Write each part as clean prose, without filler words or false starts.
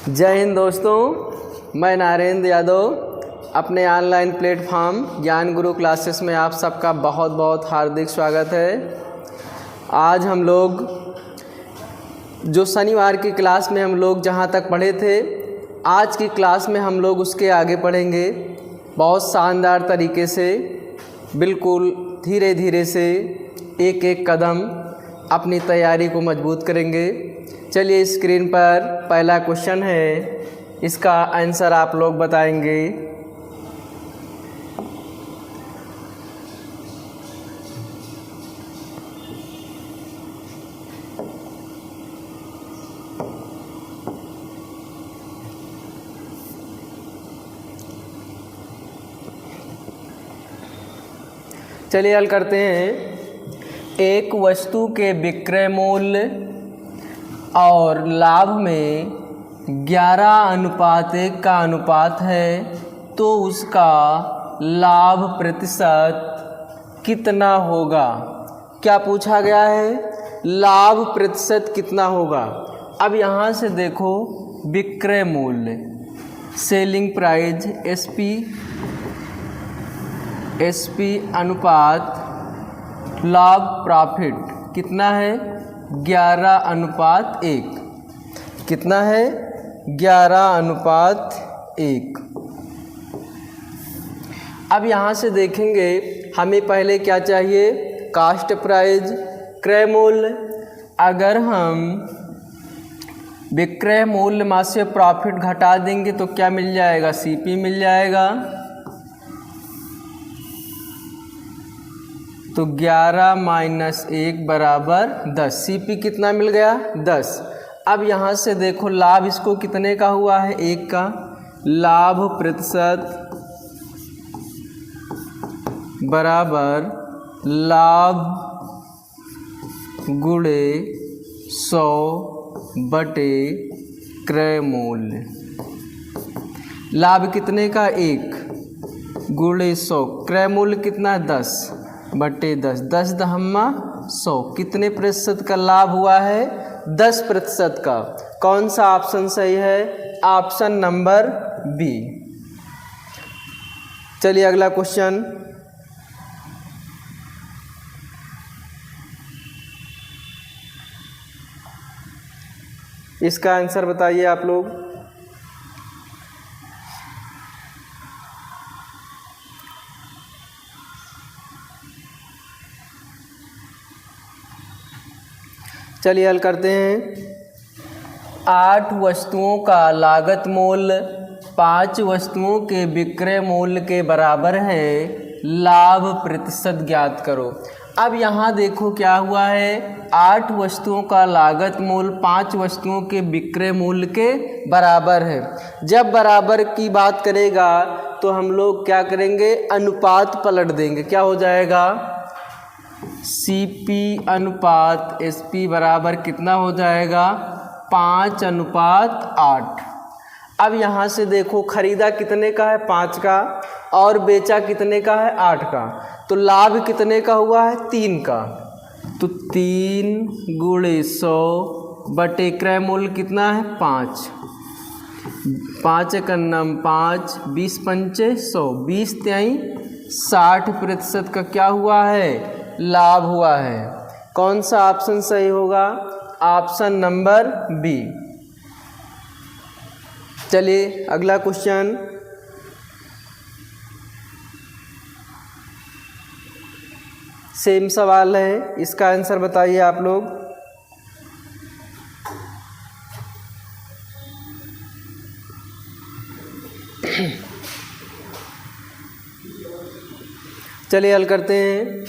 जय हिंद दोस्तों, मैं नरेंद्र यादव अपने ऑनलाइन प्लेटफॉर्म ज्ञान गुरु क्लासेस में आप सबका बहुत बहुत हार्दिक स्वागत है। आज हम लोग जो शनिवार की क्लास में हम लोग जहां तक पढ़े थे, आज की क्लास में हम लोग उसके आगे पढ़ेंगे। बहुत शानदार तरीके से, बिल्कुल धीरे धीरे से एक एक कदम अपनी तैयारी को मजबूत करेंगे। चलिए, स्क्रीन पर पहला क्वेश्चन है, इसका आंसर आप लोग बताएंगे। चलिए हल करते हैं। एक वस्तु के विक्रय मूल्य और लाभ में 11:1 का अनुपात है, तो उसका लाभ प्रतिशत कितना होगा? क्या पूछा गया है? लाभ प्रतिशत कितना होगा। अब यहाँ से देखो, विक्रय मूल्य सेलिंग प्राइस एसपी अनुपात लाभ प्रॉफिट कितना है? 11:1। कितना है? 11:1। अब यहाँ से देखेंगे, हमें पहले क्या चाहिए? कास्ट प्राइस, क्रय मूल्य। अगर हम विक्रय मूल्य में से प्रॉफिट घटा देंगे तो क्या मिल जाएगा? सीपी मिल जाएगा। तो 11 - 1 बराबर 10। सीपी कितना मिल गया? 10। अब यहाँ से देखो, लाभ इसको कितने का हुआ है? 1 का। लाभ प्रतिशत बराबर लाभ गुणे 100 बटे क्रय मूल्य। लाभ कितने का? 1 गुणे 100। क्रय मूल्य कितना? 10 बटे 10। 10 दहम्मा 100। कितने प्रतिशत का लाभ हुआ है? 10% का। कौन सा ऑप्शन सही है? Option number B. चलिए अगला क्वेश्चन। इसका आंसर बताइए आप लोग। चलिए हल करते हैं। 8 वस्तुओं का लागत मूल्य 5 वस्तुओं के विक्रय मूल्य के बराबर है। लाभ प्रतिशत ज्ञात करो। अब यहाँ देखो क्या हुआ है। 8 वस्तुओं का लागत मूल्य 5 वस्तुओं के विक्रय मूल्य के बराबर है। जब बराबर की बात करेगा तो हम लोग क्या करेंगे? अनुपात पलट देंगे। क्या हो जाएगा? CP अनुपात SP बराबर कितना हो जाएगा? 5:8। अब यहाँ से देखो, खरीदा कितने का है? 5 का, और बेचा कितने का है? 8 का। तो लाभ कितने का हुआ है? 3 का। तो 3 गुणे 100 बटे क्रय मूल्य कितना है? 5। 5 एकन्नम 5, 20 पंचे 100, 20 तिहाई 60% का क्या हुआ है? लाभ हुआ है। कौन सा ऑप्शन सही होगा? Option number B. चलिए अगला क्वेश्चन। सेम सवाल है, इसका आंसर बताइए आप लोग। चलिए हल करते हैं।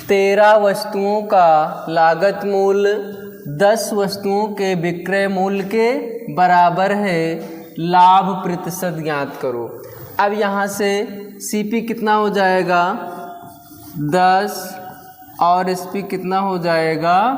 13 वस्तुओं का लागत मूल्य 10 वस्तुओं के विक्रय मूल्य के बराबर है। लाभ प्रतिशत ज्ञात करो। अब यहाँ से CP कितना हो जाएगा? 10 और SP कितना हो जाएगा?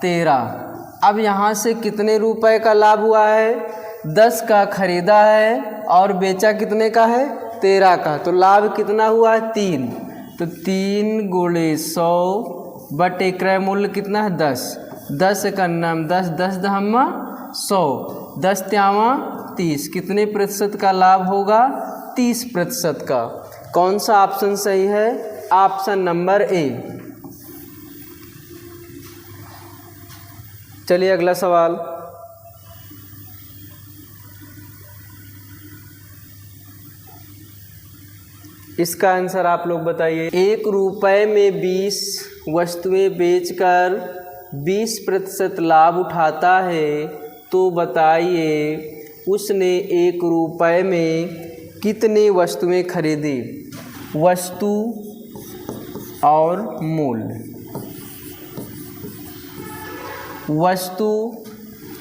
13। अब यहाँ से कितने रुपए का लाभ हुआ है? 10 का खरीदा है और बेचा कितने का है? 13 का। तो लाभ कितना हुआ है? 3। तो 3 गुणे 100 बटे क्रय मूल्य कितना है? 10। 10 एकन्नम 10, 10 दहम्मा 100, 10 त्यावा 30। कितने प्रतिशत का लाभ होगा? 30% का। कौन सा ऑप्शन सही है? Option number A. चलिए अगला सवाल। इसका आंसर आप लोग बताइए। 1 रुपये में 20 वस्तुएं बेचकर 20% लाभ उठाता है, तो बताइए उसने 1 रुपये में कितनी वस्तुएं खरीदी? वस्तु और मूल्य। वस्तु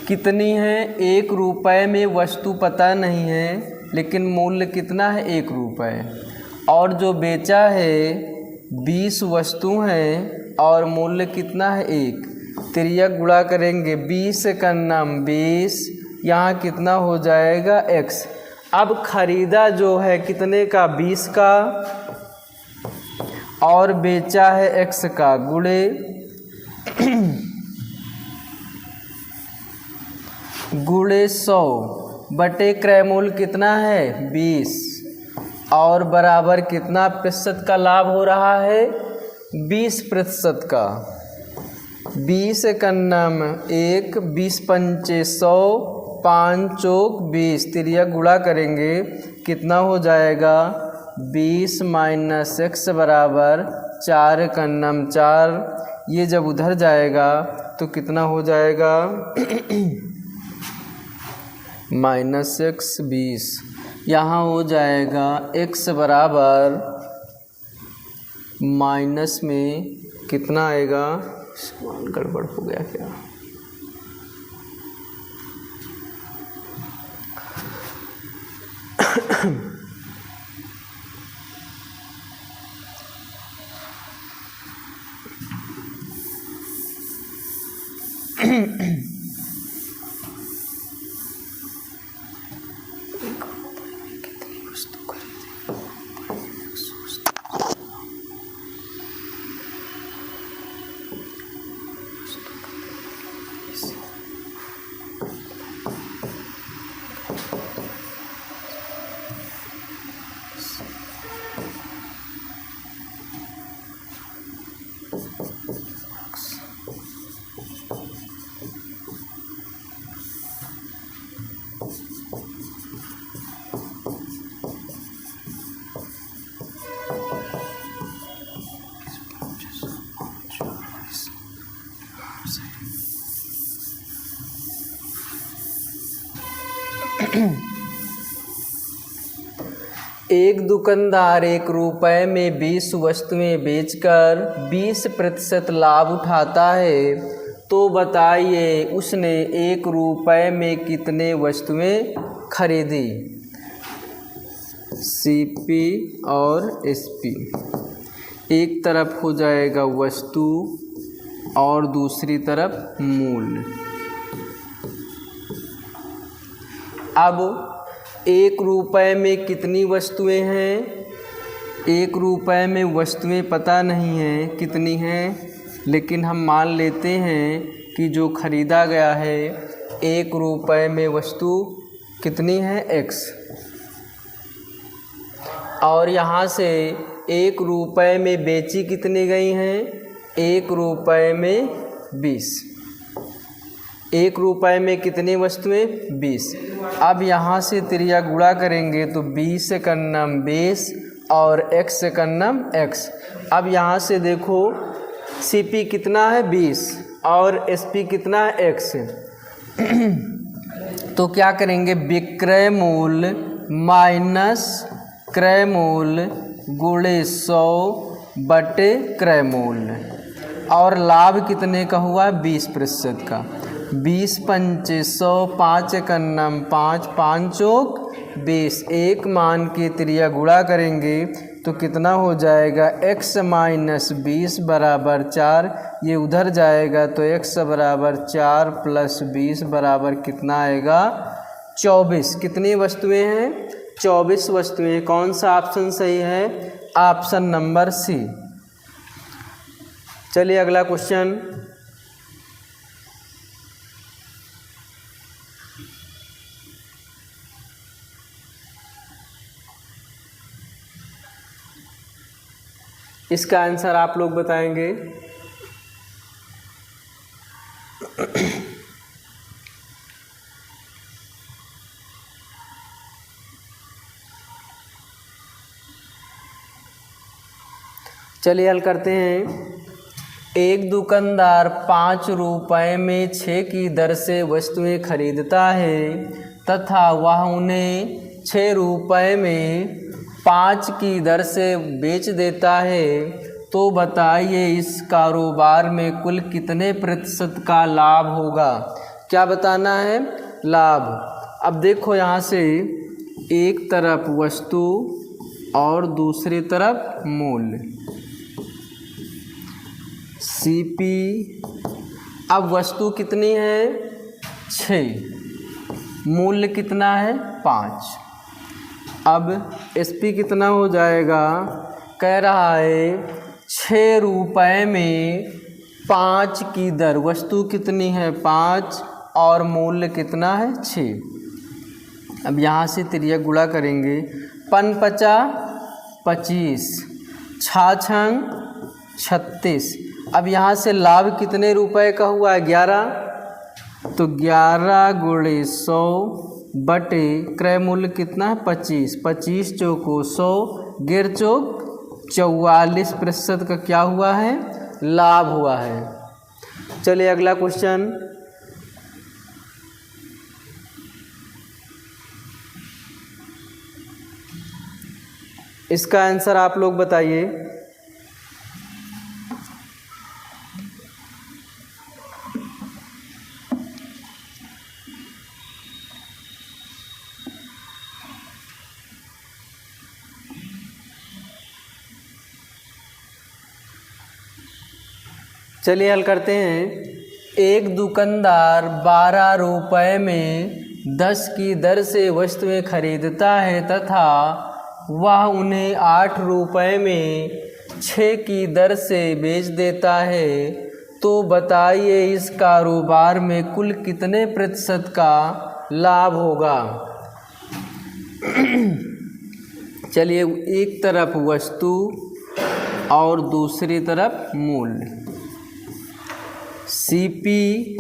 कितनी है? 1 रुपये में वस्तु पता नहीं है, लेकिन मूल्य कितना है? 1 रुपये। और जो बेचा है 20 वस्तु हैं और मूल्य कितना है? 1। तिर्यक गुणा करेंगे 20 का नाम 20, यहाँ कितना हो जाएगा? x। अब खरीदा जो है कितने का? 20 का, और बेचा है x का, गुणे गुणे 100 बटे क्रय मूल्य कितना है? 20, और बराबर कितना प्रतिशत का लाभ हो रहा है? 20% का। 20 का नाम 1, 20 पंचे 100, 5 चौक 20। तिर्यक गुणा करेंगे कितना हो जाएगा? 20 माइनस x बराबर 4 का नाम 4। ये जब उधर जाएगा तो कितना हो जाएगा? Minus x 20। यहाँ हो जाएगा x बराबर माइनस में कितना आएगा? समान गड़बड़ हो गया क्या? एक दुकानदार 1 रुपये में 20 वस्तुएं बेचकर 20% लाभ उठाता है, तो बताइए उसने 1 रुपये में कितने वस्तुएं खरीदी? CP और SP। एक तरफ हो जाएगा वस्तु और दूसरी तरफ मूल्य। अब 1 रुपये में कितनी वस्तुएं हैं? 1 रुपये में वस्तुएं पता नहीं हैं कितनी हैं, लेकिन हम मान लेते हैं कि जो खरीदा गया है 1 रुपये में वस्तु कितनी है? x। और यहाँ से 1 रुपये में बेची कितनी गई हैं? 1 रुपये में 20। 1 रुपये में कितनी वस्तुएं? 20। अब यहाँ से तिर्यक गुणा करेंगे तो 20 से करनम 20 और x से करनम x। अब यहाँ से देखो CP कितना है? 20 और SP कितना है? x। तो क्या करेंगे? विक्रय मूल्य माइनस क्रय मूल्य गुणे 100 बटे क्रय मूल्य। और लाभ कितने का हुआ? 20% का। 20 पंचे 100, 5 कन्नम 5, 5 चौक 20। एक मान के त्रिया गुणा करेंगे तो कितना हो जाएगा? x माइनस 20 बराबर 4। ये उधर जाएगा तो x बराबर 4 प्लस 20 बराबर कितना आएगा? 24। कितनी वस्तुएं हैं? 24 वस्तुएं। कौन सा ऑप्शन सही है? Option number C. चलिए अगला क्वेश्चन। इसका आंसर आप लोग बताएंगे। चलिए हल करते हैं। एक दुकानदार 5 रुपए में 6 की दर से वस्तुएं खरीदता है तथा वह उन्हें 6 रुपए में 5 की दर से बेच देता है, तो बताइए इस कारोबार में कुल कितने प्रतिशत का लाभ होगा। क्या बताना है? लाभ। अब देखो यहाँ से एक तरफ वस्तु और दूसरी तरफ मूल्य, सीपी। अब वस्तु कितनी है? 6, मूल्य कितना है? 5। अब एसपी कितना हो जाएगा? कह रहा है 6 रुपए में 5 की दर, वस्तु कितनी है? 5 और मूल्य कितना है? 6। अब यहाँ से तिर्यक गुणा करेंगे। 5 पचा 25, 6 36। अब यहाँ से लाभ कितने रुपए का हुआ है? 11। तो 11 गुणे 100 बटे क्रय मूल्य कितना है? 25। 25 चौको 100, गिर चौक 44% का क्या हुआ है? लाभ हुआ है। चलिए अगला क्वेश्चन। इसका आंसर आप लोग बताइए। चलिए हल करते हैं। एक दुकानदार 12 रुपए में 10 की दर से वस्तुएं खरीदता है तथा वह उन्हें 8 रुपए में 6 की दर से बेच देता है, तो बताइए इस कारोबार में कुल कितने प्रतिशत का लाभ होगा। चलिए एक तरफ वस्तु और दूसरी तरफ मूल्य, सीपी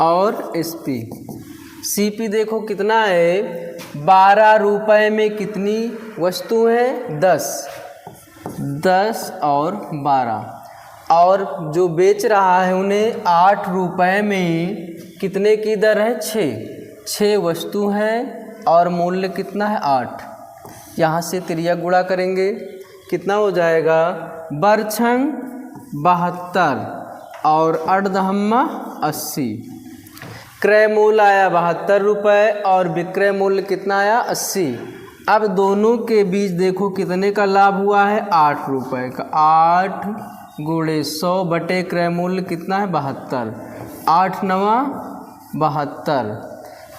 और एसपी। सीपी देखो कितना है? 12 रुपए में कितनी वस्तु है? 10 और 12। और जो बेच रहा है उन्हें 8 रुपए में कितने की दर है? 6 वस्तु है और मूल्य कितना है? 8। यहाँ से तिर्यक गुणा करेंगे। कितना हो जाएगा? बरछंग 72 और अर्धहम्मा 80। क्रय मूल्य आया 72 रुपये और विक्रय मूल्य कितना आया? 80। अब दोनों के बीच देखो कितने का लाभ हुआ है? 8 रुपये का। 8 गुणे 100 बटे क्रय मूल्य कितना है? 72। 8 9 72।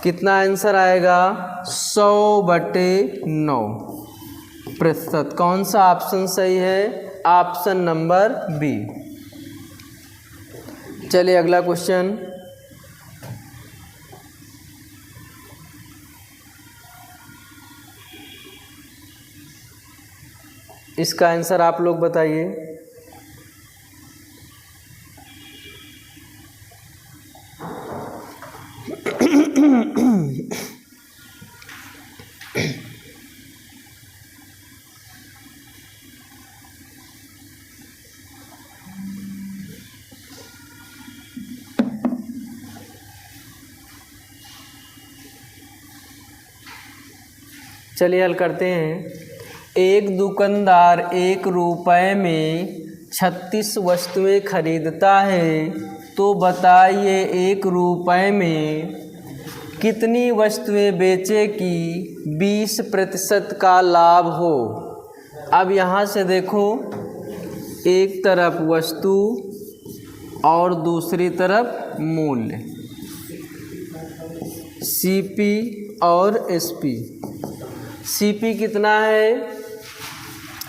कितना आंसर आएगा? 100 बटे 9 प्रतिशत। कौन सा ऑप्शन सही है? Option number B. चलिए अगला क्वेश्चन। इसका आंसर आप लोग बताइए। चलिए हल करते हैं। एक दुकानदार 1 रुपए में 36 वस्तुएं खरीदता है, तो बताइए 1 रुपए में कितनी वस्तुएं बेचे कि 20% का लाभ हो। अब यहाँ से देखो एक तरफ वस्तु और दूसरी तरफ मूल्य, सीपी और एसपी। सीपी कितना है?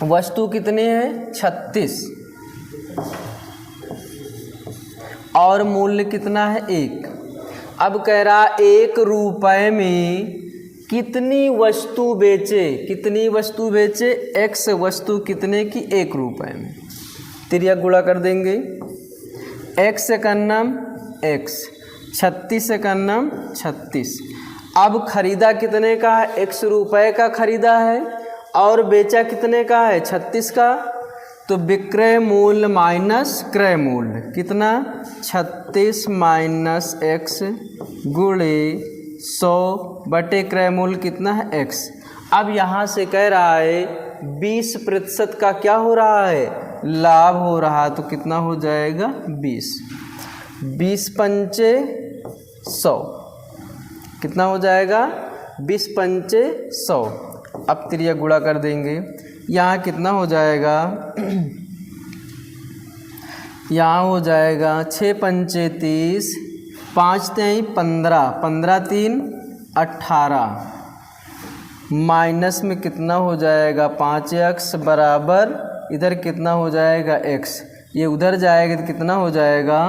वस्तु कितनी है? 36 और मूल्य कितना है? 1। अब कह रहा 1 रुपए में कितनी वस्तु बेचे? कितनी वस्तु बेचे? X वस्तु कितने की? 1 रुपए में। तिर्यक गुणा कर देंगे, x से कन्नम x, 36 से कन्नम 36। अब खरीदा कितने का है? 100 रुपये का खरीदा है और बेचा कितने का है? 36 का। तो विक्रय मूल्य माइनस क्रय मूल्य कितना? 36 माइनस x गुणे 100 बटे क्रय मूल्य कितना है? x। अब यहाँ से कह रहा है 20% का क्या हो रहा है? लाभ हो रहा। तो कितना हो जाएगा? 20। 20 पंचे 100 कितना हो जाएगा? 20 पंचे 100। अब त्रिया गुणा कर देंगे, यहाँ कितना हो जाएगा? यहाँ हो जाएगा 6 पंचे 30, 5 3 15, 15 3 18, माइनस में कितना हो जाएगा? 5x बराबर इधर कितना हो जाएगा? x। ये उधर जाएगा तो कितना हो जाएगा?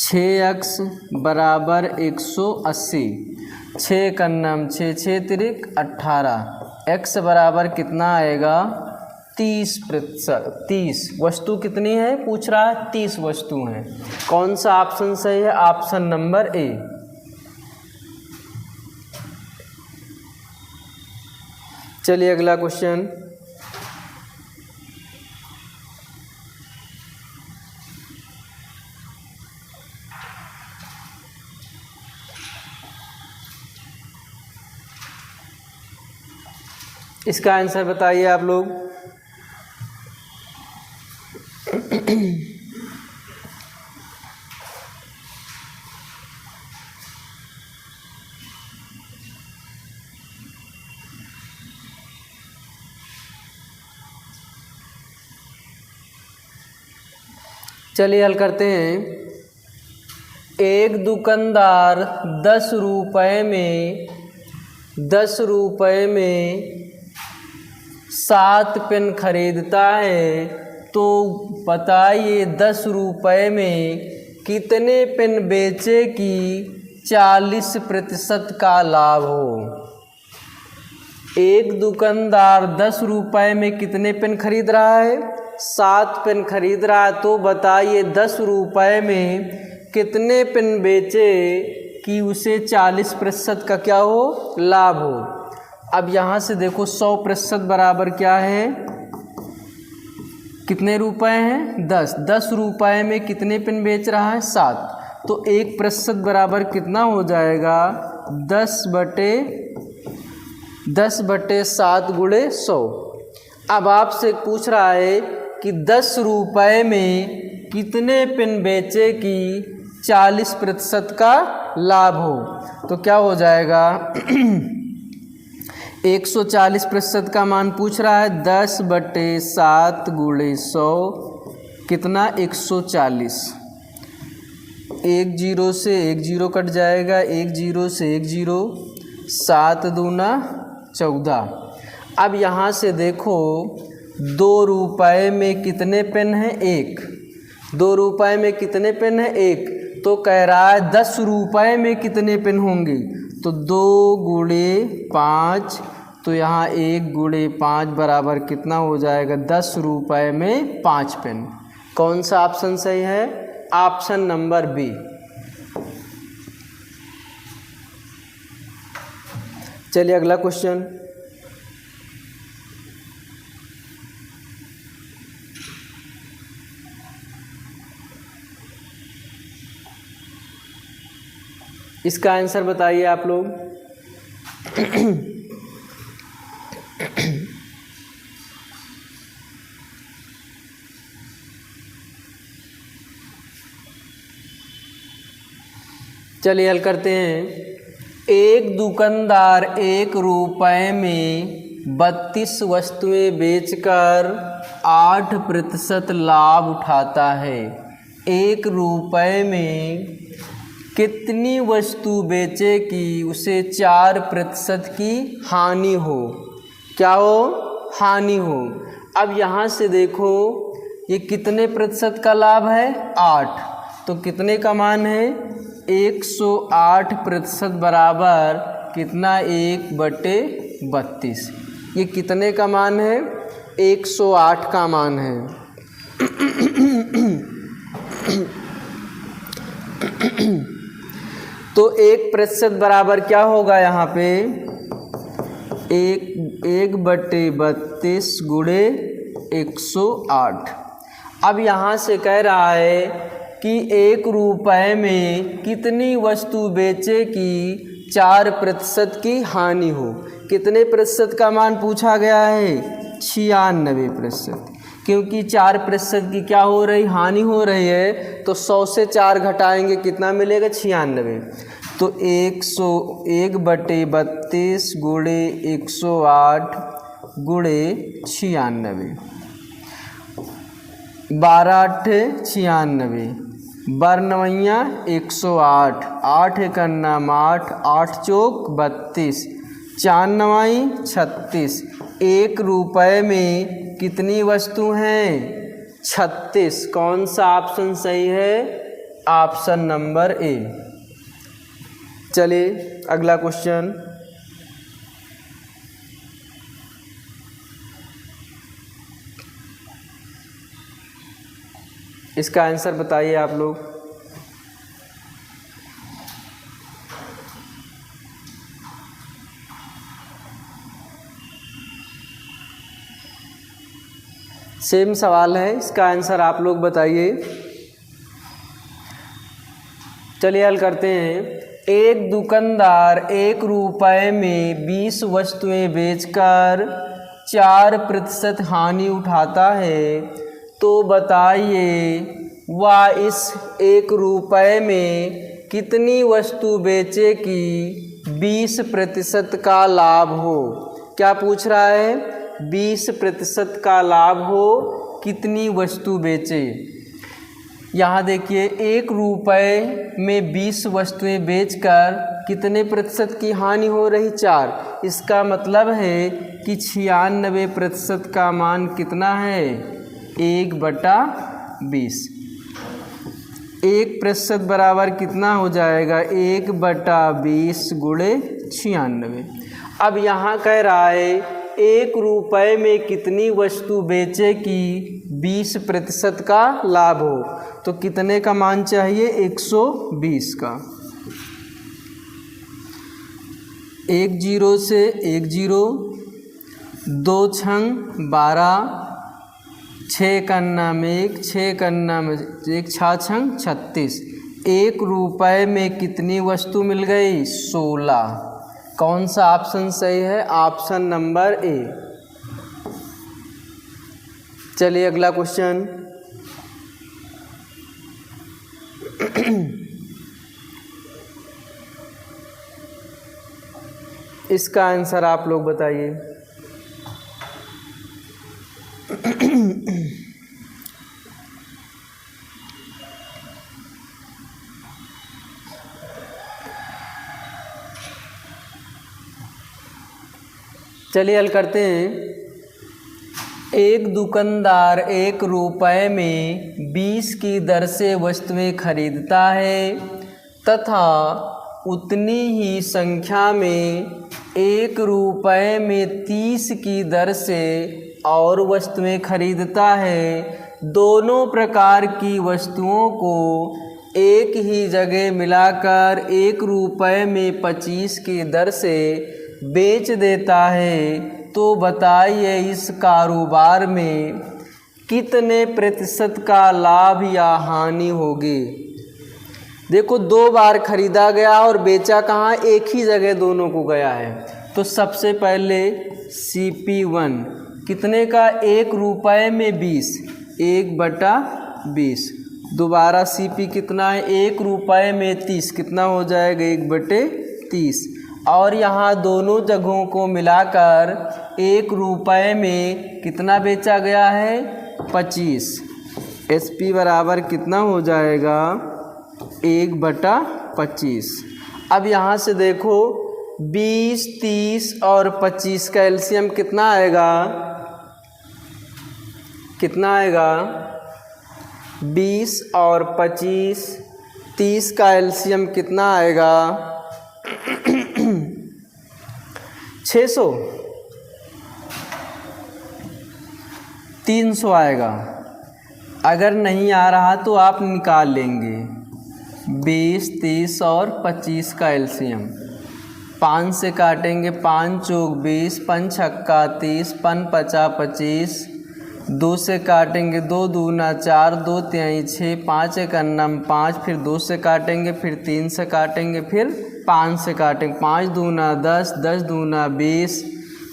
6x बराबर 180, 6 कन्नम 6, 6 तिरिक 18, x बराबर कितना आएगा? 30%। 30 वस्तु कितनी है पूछ रहा है? 30 वस्तु हैं। कौन सा ऑप्शन सही है? Option number A. चलिए अगला क्वेश्चन। इसका आंसर बताइए आप लोग। चलिए हल करते हैं। एक दुकानदार 10 रुपये में 7 पेन खरीदता है, तो बताइए 10 रुपये में कितने पेन बेचे कि 40% का लाभ हो। एक दुकानदार 10 रुपये में कितने पेन खरीद रहा है? 7 पेन खरीद रहा है। तो बताइए 10 रुपये में कितने पेन बेचे कि उसे 40% का क्या हो? लाभ हो। अब यहाँ से देखो 100% बराबर क्या है? कितने रुपए हैं? 10। 10 रुपये में कितने पेन बेच रहा है? 7। तो 1% बराबर कितना हो जाएगा? 10 बटे 7 गुणे 100। अब आपसे पूछ रहा है कि 10 रुपये में कितने पेन बेचे कि 40% का लाभ हो। तो क्या हो जाएगा? 140% का मान पूछ रहा है। 10 बटे 7 गुणे 100 कितना? 140। 1 0 से 1 0 कट जाएगा, 1 0 से 1 0, 7 दूना 14। अब यहाँ से देखो 2 रुपये में कितने पेन हैं? 1। 2 रुपये में कितने पेन हैं? 1। तो कह रहा है 10 रुपये में कितने पेन होंगे? तो 2 गुणे 5, तो यहाँ 1 गुणे 5 बराबर कितना हो जाएगा? 10 रुपये में 5 पेन। कौन सा ऑप्शन सही है? Option number B. चलिए अगला क्वेश्चन। इसका आंसर बताइए आप लोग। चलिए हल करते हैं। एक दुकानदार 1 रुपये में 32 वस्तुएं बेचकर 8% लाभ उठाता है। 1 रुपये में कितनी वस्तु बेचे कि उसे 4% की हानि हो? क्या हो? हानि हो। अब यहाँ से देखो ये कितने प्रतिशत का लाभ है? 8। तो कितने का मान है? 108% बराबर कितना 1/32। ये कितने का मान है? 108 का मान है। तो 1% बराबर क्या होगा यहाँ पे? 1/32 गुणे 108। अब यहाँ से कह रहा है कि 1 रुपये में कितनी वस्तु बेचे कि 4% की हानि हो। कितने प्रतिशत का मान पूछा गया है? 96%। क्योंकि 4% की क्या हो रही? हानि हो रही है। तो 100 से 4 घटाएंगे कितना मिलेगा? 96। तो 1/32 गुणे 108 गुणे 96, 12×8 = 96, बरनवैया 108, 8 × 8, 8 चौक 32, 4 9 36। 1 रुपये में कितनी वस्तु हैं? 36। कौन सा ऑप्शन सही है? Option number A. चलिए अगला क्वेश्चन। इसका आंसर बताइए आप लोग। सेम सवाल है, इसका आंसर आप लोग बताइए। चलिए हल करते हैं। एक दुकानदार 1 रुपये में 20 वस्तुएं बेचकर 4% हानि उठाता है। तो बताइए वह इस 1 रुपये में कितनी वस्तु बेचे कि 20% का लाभ हो। क्या पूछ रहा है? 20% का लाभ हो, कितनी वस्तु बेचे। यहाँ देखिए 1 रुपये में 20 वस्तुएं बेचकर कितने प्रतिशत की हानि हो रही? 4। इसका मतलब है कि 96% का मान कितना है? 1/20। 1% बराबर कितना हो जाएगा? 1/20 गुणे 96। अब यहाँ कह रहा है 1 रुपये में कितनी वस्तु बेचे कि 20% का लाभ हो। तो कितने का मान चाहिए? 120 का। 1 0 से 1 0, 2 छंग 12, 6 कन्ना में 1, 6 कन्ना में 1, 6 छंग 36। 1 रुपये में कितनी वस्तु मिल गई? 16। कौन सा ऑप्शन सही है? Option number A. चलिए अगला क्वेश्चन। इसका आंसर आप लोग बताइए। चलिए हल करते हैं। एक दुकानदार 1 रुपये में 20 की दर से वस्तुएं खरीदता है तथा उतनी ही संख्या में 1 रुपये में 30 की दर से और वस्तुएं खरीदता है। दोनों प्रकार की वस्तुओं को एक ही जगह मिलाकर 1 रुपये में 25 की दर से बेच देता है। तो बताइए इस कारोबार में कितने प्रतिशत का लाभ या हानि होगी। देखो 2 बार खरीदा गया और बेचा कहाँ? एक ही जगह दोनों को गया है। तो सबसे पहले CP1 कितने का? 1 रुपये में 20, 1/20। दोबारा CP कितना है? 1 रुपये में 30, कितना हो जाएगा? 1/30। और यहाँ दोनों जगहों को मिलाकर 1 रुपये में कितना बेचा गया है? 25। SP बराबर कितना हो जाएगा? 1/25। अब यहाँ से देखो 20, 30 और 25 का एलसीएम कितना आएगा? कितना आएगा? 20 और 25, 30 का एलसीएम कितना आएगा? 600, 300 आएगा। अगर नहीं आ रहा तो आप निकाल लेंगे 20, 30 और 25 का एलसीएम। 5 से काटेंगे, 5 चौक 20, 5 छक्का 30, 5 पचा 25। 2 से काटेंगे, 2 दूना 4, 2 तिहाई 6, 5 एक अन्नम 5, फिर 2 से काटेंगे, फिर 3 से काटेंगे, फिर 5 से काटेंगे। 5 दूना 10, 10 दूना 20,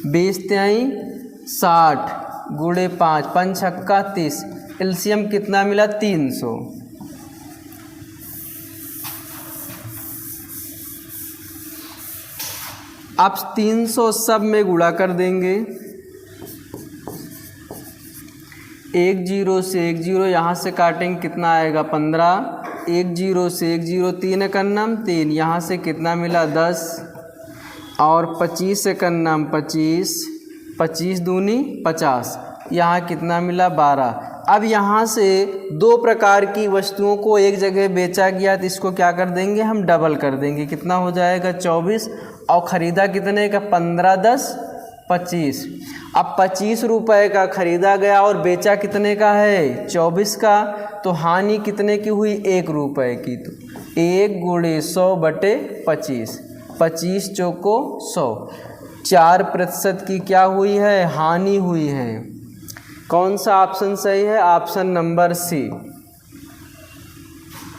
20 तिहाई 60 गुणे 5, 5 छक्का 30। एलसीएम कितना मिला? 300। आप 300 सब में गुणा कर देंगे। 1 0 से 1 0 यहाँ से काटेंगे, कितना आएगा? 15। 1 0 से 1 0, 3 एक अन्नम 3, यहाँ से कितना मिला? 10। और 25 एक अन्नम 25, 25 दूनी 50, यहाँ कितना मिला? 12। अब यहाँ से दो प्रकार की वस्तुओं को एक जगह बेचा गया, तो इसको क्या कर देंगे? हम डबल कर देंगे। कितना हो जाएगा? 24। और ख़रीदा कितने का? 15 10 25। अब 25 रुपये का ख़रीदा गया और बेचा कितने का है? 24 का। तो हानि कितने की हुई? 1 रुपये की। तो 1 गुणे 100 बटे 25, 25 चौको 100, 4% की क्या हुई है? हानि हुई है। कौन सा ऑप्शन सही है? Option number C.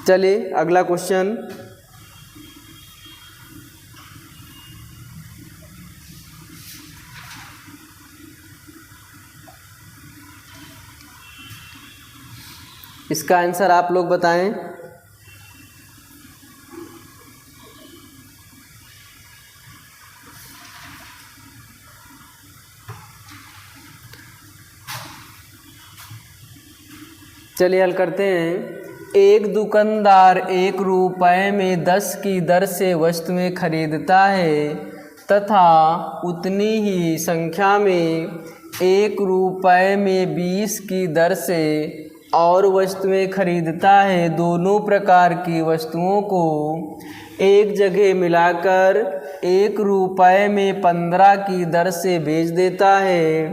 चलिए अगला क्वेश्चन। इसका आंसर आप लोग बताएं। चलिए हल करते हैं। एक दुकानदार 1 रुपये में 10 की दर से वस्तुएं खरीदता है तथा उतनी ही संख्या में 1 रुपये में 20 की दर से और वस्तुएं खरीदता है। दोनों प्रकार की वस्तुओं को एक जगह मिलाकर 1 रुपये में 15 की दर से बेच देता है।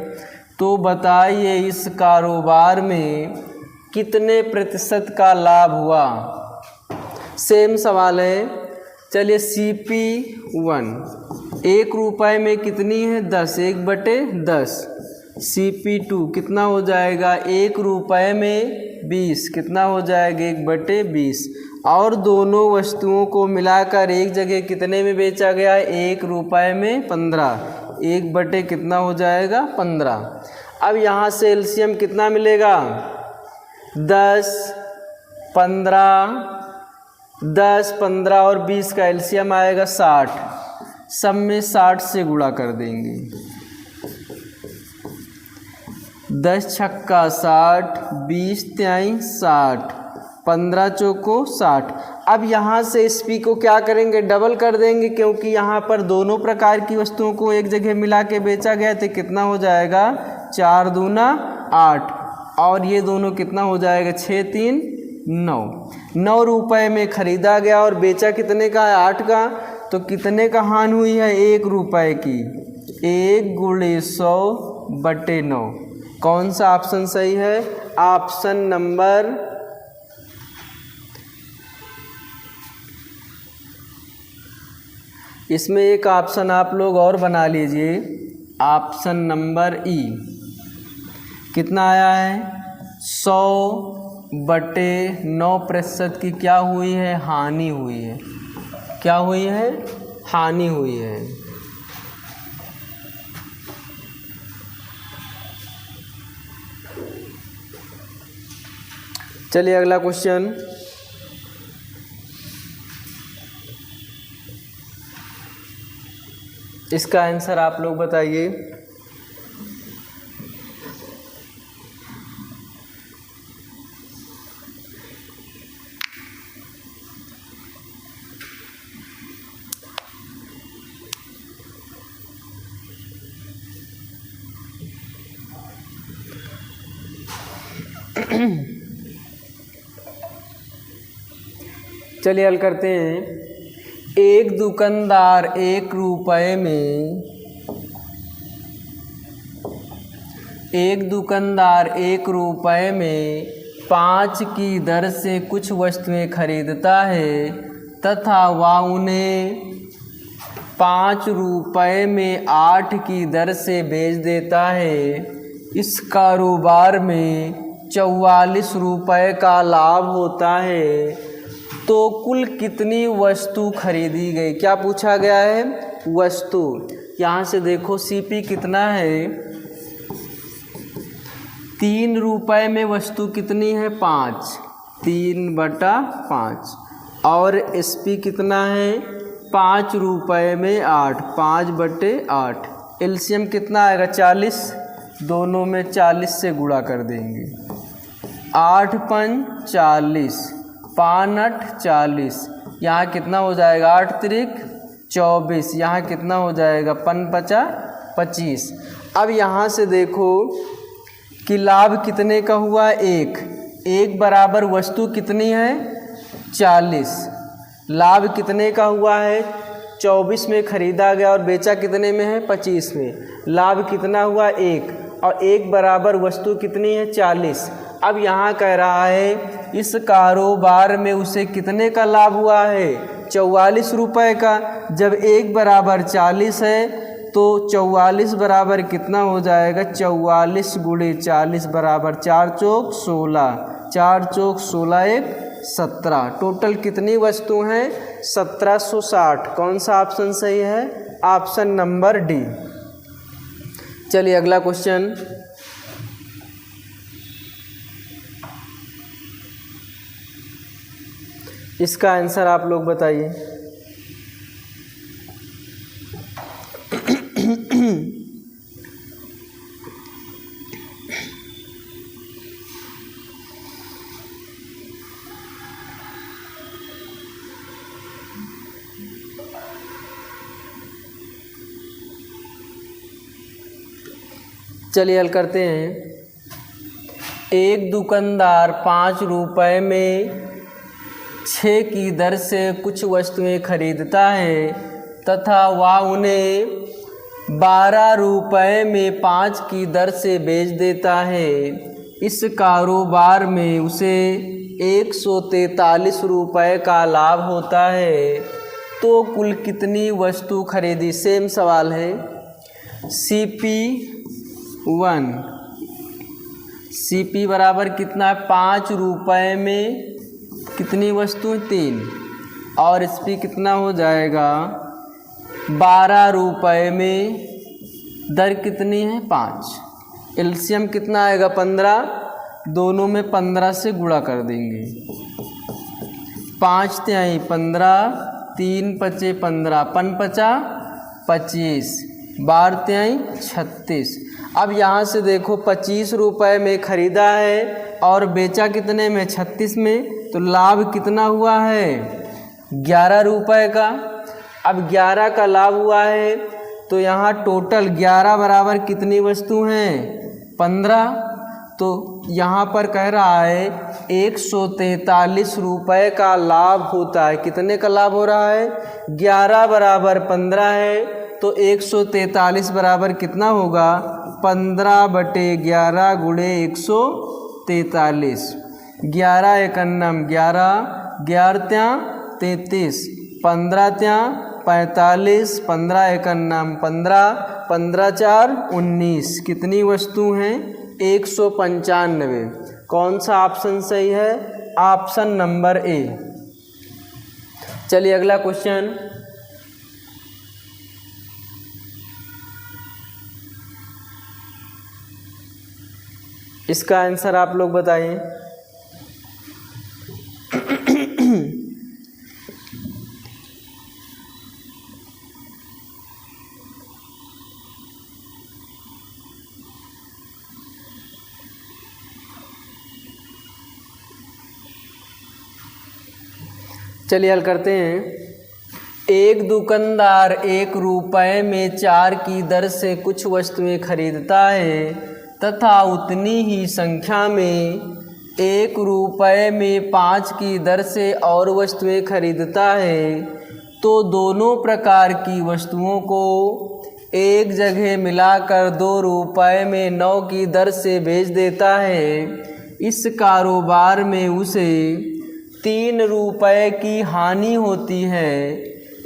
तो बताइए इस कारोबार में कितने प्रतिशत का लाभ हुआ? सेम सवाल है। चलिए CP1 1 रुपये में कितनी है? 10, 1/10। CP2 कितना हो जाएगा? 1 रुपये में 20, कितना हो जाएगा? 1/20। और दोनों वस्तुओं को मिलाकर एक जगह कितने में बेचा गया? 1 रुपये में 15, 1 कितना हो जाएगा? 15। अब यहाँ से एलसीएम कितना मिलेगा? 10 15, 10 15 और 20 का एलसीएम आएगा 60। सब में 60 से गुणा कर देंगे। 10 छक्का 60, 20 तिहाई 60, 15 चौको 60। अब यहाँ से इस पी को क्या करेंगे? डबल कर देंगे, क्योंकि यहाँ पर दोनों प्रकार की वस्तुओं को एक जगह मिला के बेचा गया। तो कितना हो जाएगा? 4 दूना 8, और ये दोनों कितना हो जाएगा? 6 3 9। 9 रुपये में ख़रीदा गया और बेचा कितने का है? 8 का। तो कितने का हानि हुई है? 1 रुपये की। 1 गुणे 100/9। कौन सा ऑप्शन सही है? ऑप्शन नंबर इसमें एक ऑप्शन आप लोग और बना लीजिए, ऑप्शन नंबर ई। कितना आया है? 100/9% की क्या हुई है? हानि हुई है। क्या हुई है? हानि हुई है। चलिए अगला क्वेश्चन। इसका आंसर आप लोग बताइए। चलिए हल करते हैं। एक दुकानदार 1 रुपये में एक दुकानदार 1 रुपये में 5 की दर से कुछ वस्तुएं खरीदता है तथा वह उन्हें 5 रुपये में 8 की दर से बेच देता है। इस कारोबार में 44 रुपये का लाभ होता है, तो कुल कितनी वस्तु खरीदी गई? क्या पूछा गया है? वस्तु। यहाँ से देखो सीपी कितना है, 3 रुपये में वस्तु कितनी है? 5, 3/5। और एसपी कितना है? 5 रुपये में 8, 5/8। एलसीएम कितना आएगा? 40। दोनों में 40 से गुणा कर देंगे। 8 पंच 40, 5 8 40। यहाँ कितना हो जाएगा? 8 त्रिक 24। यहाँ कितना हो जाएगा? 5 पचा 25। अब यहाँ से देखो कि लाभ कितने का हुआ? 1 बराबर वस्तु कितनी है? 40। लाभ कितने का हुआ है? 24 में खरीदा गया और बेचा कितने में है? 25 में। लाभ कितना हुआ? 1। और 1 बराबर वस्तु कितनी है? 40। अब यहाँ कह रहा है इस कारोबार में उसे कितने का लाभ हुआ है? 44 रुपये का। जब 1 बराबर 40 है तो 44 बराबर कितना हो जाएगा? 44 × 40 बराबर 4 चौक 16, 4 चौक 16 1 17। टोटल कितनी वस्तु हैं? 1760। कौन सा ऑप्शन सही है? Option number D. चलिए अगला क्वेश्चन। इसका आंसर आप लोग बताइए। चलिए हल करते हैं। एक दुकानदार 5 रुपये में 6 की दर से कुछ वस्तुएं खरीदता है तथा वह उन्हें 12 रुपये में 5 की दर से बेच देता है। इस कारोबार में उसे 143 रुपये का लाभ होता है, तो कुल कितनी वस्तु खरीदी? सेम सवाल है। CP बराबर कितना है? 5 रुपये में कितनी वस्तु? 3। और SP कितना हो जाएगा? 12 रुपये में दर कितनी है? 5। एलसीएम कितना आएगा? 15। दोनों में 15 से गुणा कर देंगे। 5 तिहाई 15, 3 पचे 15, 5 पचा 25, 12 तिहाई 36। अब यहाँ से देखो 25 रुपये में ख़रीदा है और बेचा कितने में? 36 में। तो लाभ कितना हुआ है? 11 रुपये का। अब 11 का लाभ हुआ है तो यहाँ टोटल 11 बराबर कितनी वस्तु हैं? 15। तो यहाँ पर कह रहा है 143 रुपये का लाभ होता है। कितने का लाभ हो रहा है? 11 बराबर 15 है, तो 143 बराबर कितना होगा? 15/11 × 143। 11 एकन्नम 11, 11 त्या 33, 15 त्या 45, 15 एकन्नम 15, 15 4 19। कितनी वस्तु हैं? 195। कौन सा ऑप्शन सही है? Option number A. चलिए अगला क्वेश्चन। इसका आंसर आप लोग बताइए। चलिए हल करते हैं। एक दुकानदार 1 रुपये में 4 की दर से कुछ वस्तुएं खरीदता है तथा उतनी ही संख्या में 1 रुपये में 5 की दर से और वस्तुएं खरीदता है, तो दोनों प्रकार की वस्तुओं को एक जगह मिलाकर 2 रुपए में 9 की दर से बेच देता है। इस कारोबार में उसे 3 रुपए की हानि होती है।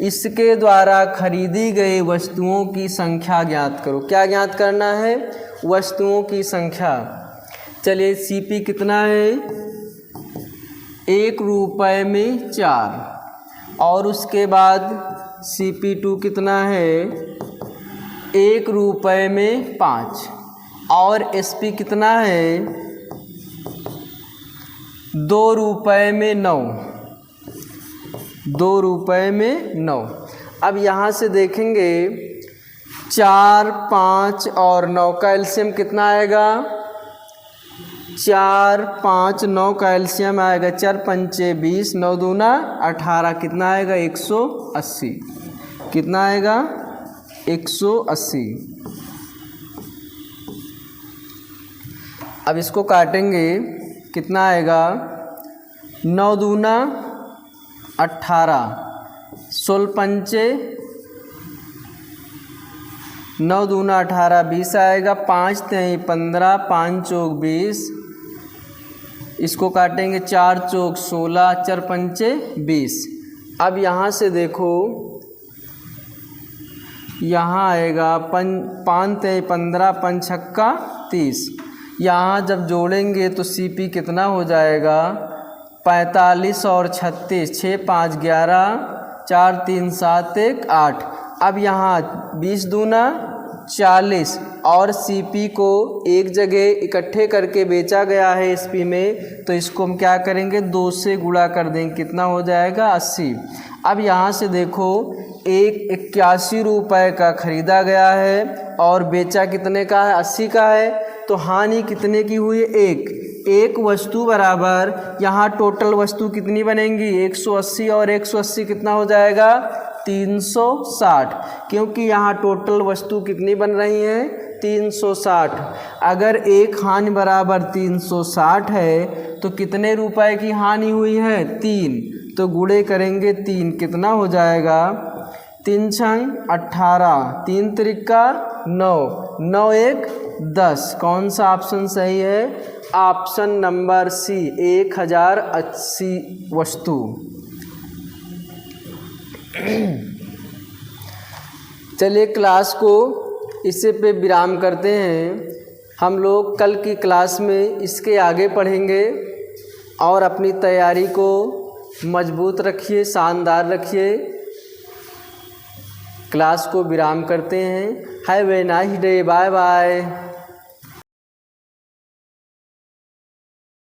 इसके द्वारा खरीदी गई वस्तुओं की संख्या ज्ञात करो। क्या ज्ञात करना है? वस्तुओं की संख्या। चलिए सीपी कितना है? 1 रुपए में 4। और उसके बाद CP2 कितना है? 1 रुपए में 5। और SP कितना है? 2 रुपए में 9। 2 रुपए में 9। अब यहाँ से देखेंगे 4, 5 और 9 का एलसीएम कितना आएगा? 4, 5, 9 का एलसीएम आएगा 4 पंचे 20, 9 दूना 18। कितना आएगा? 180। कितना आएगा? 180। अब इसको काटेंगे, कितना आएगा? 9 दूना 18, 16 पंचे 9 दूना 18, 20 आएगा। 5 3 15, 5 चौक 20। इसको काटेंगे 4 चौक 16, 4 पंचे 20। अब यहाँ से देखो, यहाँ आएगा 5 3 15, 5 छक्का 30। यहाँ जब जोड़ेंगे तो CP कितना हो जाएगा? 45 और 36, 6 5 11, 4 3 7 1 8। अब यहाँ 20 दूना 40 और CP को एक जगह इकट्ठे करके बेचा गया है SP में, तो इसको हम क्या करेंगे? 2 से गुणा कर देंगे। कितना हो जाएगा? 80। अब यहाँ से देखो, 81 रुपए का खरीदा गया है और बेचा कितने का है? 80 का है। तो हानि कितने की हुई? 1 वस्तु बराबर, यहाँ टोटल वस्तु कितनी बनेंगी? 180 और 180 कितना हो जाएगा? 360। क्योंकि यहाँ टोटल वस्तु कितनी बन रही है? 360। अगर एक हानि बराबर 360 है तो कितने रुपए की हानि हुई है? 3। तो गुणे करेंगे 3, कितना हो जाएगा? 3 छंग 18, 3 त्रिका 9, 9 1 10। कौन सा ऑप्शन सही है? ऑप्शन नंबर C, 1080 वस्तु। चलिए क्लास को इसी पे विराम करते हैं। हम लोग कल की क्लास में इसके आगे पढ़ेंगे और अपनी तैयारी को मजबूत रखिए, शानदार रखिए। क्लास को विराम करते हैं। Have a nice day. Bye bye.